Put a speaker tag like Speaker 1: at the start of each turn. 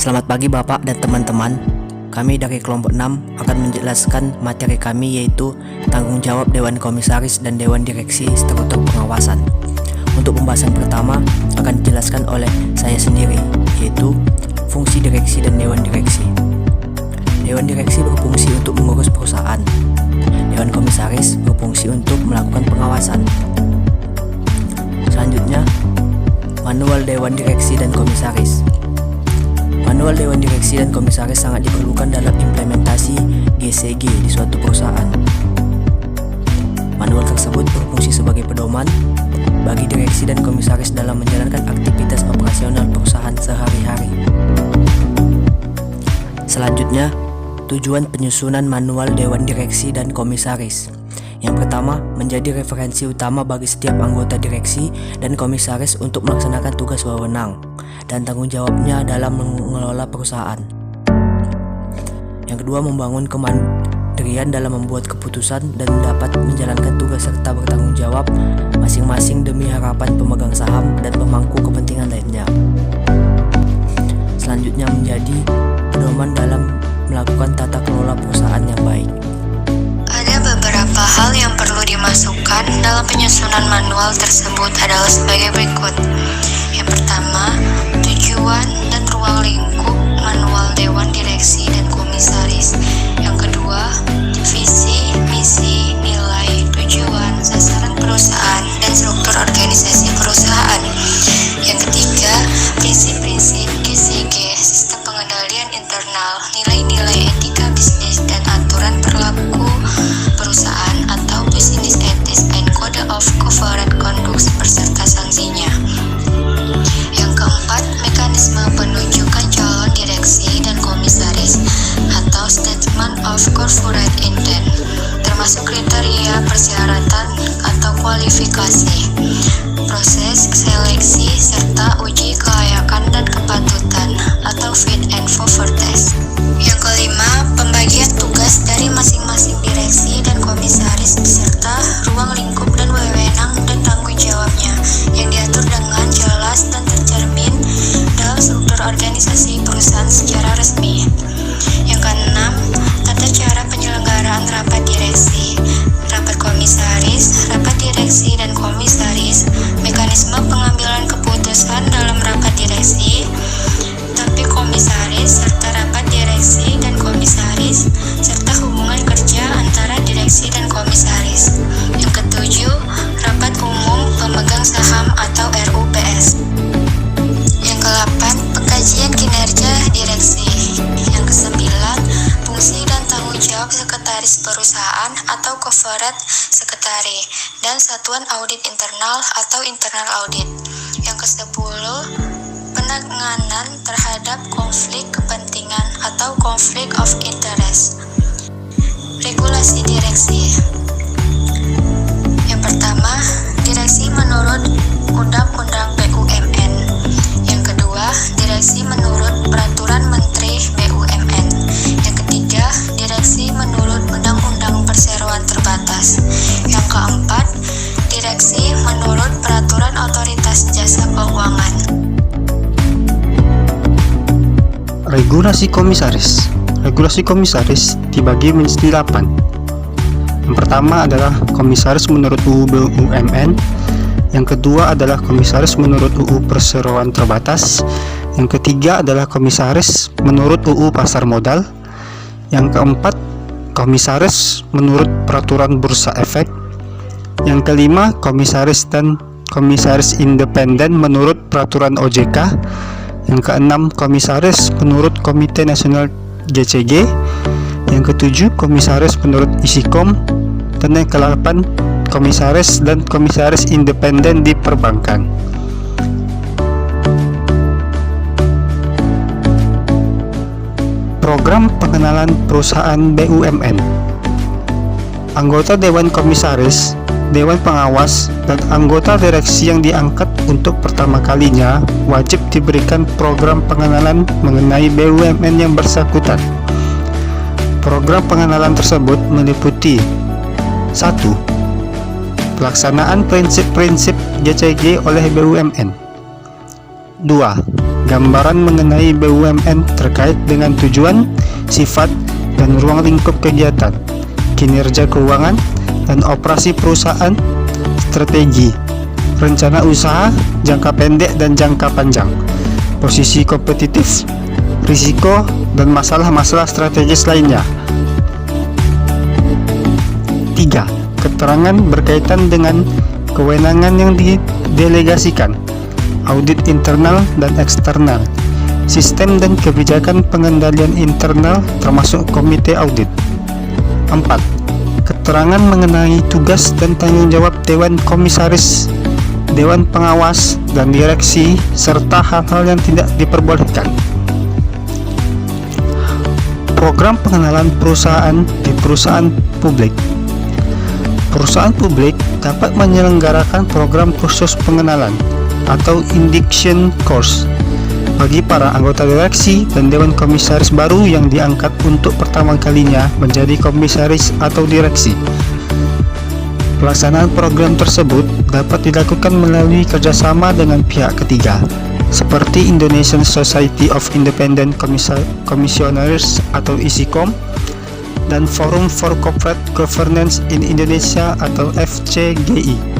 Speaker 1: Selamat pagi Bapak dan teman-teman. Kami dari kelompok 6 akan menjelaskan materi kami, yaitu tanggung jawab Dewan Komisaris dan Dewan Direksi Struktur Pengawasan. Untuk pembahasan pertama akan dijelaskan oleh saya sendiri, yaitu fungsi direksi dan Dewan Direksi. Dewan Direksi berfungsi untuk mengurus perusahaan. Dewan Komisaris berfungsi untuk melakukan pengawasan. Selanjutnya, Manual Dewan Direksi dan Komisaris. Manual Dewan Direksi dan Komisaris sangat diperlukan dalam implementasi GCG di suatu perusahaan. Manual tersebut berfungsi sebagai pedoman bagi direksi dan komisaris dalam menjalankan aktivitas operasional perusahaan sehari-hari. Selanjutnya, tujuan penyusunan Manual Dewan Direksi dan Komisaris. Yang pertama, menjadi referensi utama bagi setiap anggota direksi dan komisaris untuk melaksanakan tugas wewenang dan tanggung jawabnya dalam mengelola perusahaan. Yang kedua, membangun kemandirian dalam membuat keputusan dan dapat menjalankan tugas serta bertanggung jawab masing-masing demi harapan pemegang saham dan pemangku kepentingan lainnya. Selanjutnya, menjadi pedoman dalam melakukan tata kelola perusahaan yang baik.
Speaker 2: Ada beberapa hal yang perlu dimasukkan dalam penyusunan manual tersebut adalah sebagai berikut. Yang pertama, tujuan dan ruang lingkup Manual Dewan Direksi dan Komisaris. Yang kedua, visi, misi, nilai, tujuan, sasaran perusahaan, dan struktur organisasi perusahaan. Yang ketiga, prinsip-prinsip GCG, sistem pengendalian internal, nilai-nilai etika bisnis, dan aturan berlaku perusahaan atau Business Ethics and Code of Corporate Conduct beserta sanksinya. Yang keempat, mekanisme penunjukan calon direksi dan komisaris atau Statement of Corporate Intent, termasuk kriteria, persyaratan atau kualifikasi, proses seleksi serta uji kelayakan dan kepatutan atau Fit and Proper Test. Yang kelima, pembagian tugas dari masing-masing direksi dan komisaris beserta ruang lingkup dan wewenang dan tanggung jawabnya yang diatur dengan jelas dan tercermin dalam struktur organisasi perusahaan secara resmi. Yang keenam, tata cara penyelenggaraan rapat direksi, rapat komisaris, rapat direksi dan komisaris, mekanisme pengambilan keputusan dalam rapat direksi, tapi komisaris serta rapat direksi dan komisaris, serta hubungan kerja antara direksi dan komisaris. Yang ketujuh, rapat umum pemegang saham atau RUPS. Yang kedelapan, pengkajian kinerja direksi. Yang kesembilan, fungsi dan tanggung jawab sekretaris perusahaan atau corporate secretary dan satuan audit internal atau internal audit. Yang kesepuluh, penanganan terhadap konflik kepentingan atau conflict of interest. Regulasi direksi. Yang pertama, direksi menurut Undang-Undang BUMN. Yang kedua, direksi menurut Peraturan Menteri BUMN. Yang ketiga, direksi menurut Undang-Undang Perseroan Terbatas. Yang keempat, direksi menurut Peraturan Otoritas Jasa Keuangan.
Speaker 3: Regulasi komisaris. Regulasi komisaris dibagi menjadi 8. Yang pertama adalah komisaris menurut UU BUMN. Yang kedua adalah komisaris menurut UU Perseroan Terbatas. Yang ketiga adalah komisaris menurut UU Pasar Modal. Yang keempat, komisaris menurut Peraturan Bursa Efek. Yang kelima, komisaris dan komisaris independen menurut Peraturan OJK. Yang keenam, komisaris menurut Komite Nasional GCG. Yang ketujuh, komisaris menurut Isikom. Dan yang ke-8, komisaris dan komisaris independen di perbankan. Program pengenalan perusahaan BUMN. Anggota Dewan Komisaris, Dewan Pengawas, dan anggota direksi yang diangkat untuk pertama kalinya wajib diberikan program pengenalan mengenai BUMN yang bersangkutan. Program pengenalan tersebut meliputi 1. Pelaksanaan prinsip-prinsip GCG oleh BUMN. 2. gambaran mengenai BUMN terkait dengan tujuan, sifat, dan ruang lingkup kegiatan, kinerja keuangan, dan operasi perusahaan, strategi, rencana usaha, jangka pendek dan jangka panjang, posisi kompetitif, risiko, dan masalah-masalah strategis lainnya. 3. Keterangan berkaitan dengan kewenangan yang didelegasikan, audit internal dan eksternal, sistem dan kebijakan pengendalian internal termasuk komite audit. 4. Keterangan mengenai tugas dan tanggung jawab Dewan Komisaris, Dewan Pengawas, dan Direksi, serta hal-hal yang tidak diperbolehkan. Program pengenalan perusahaan di perusahaan publik. Perusahaan publik dapat menyelenggarakan program kursus pengenalan atau induction course bagi para anggota direksi dan dewan komisaris baru yang diangkat untuk pertama kalinya menjadi komisaris atau direksi. Pelaksanaan program tersebut dapat dilakukan melalui kerjasama dengan pihak ketiga, seperti Indonesian Society of Independent Commissioners atau ISICOM, dan Forum for Corporate Governance in Indonesia atau FCGI.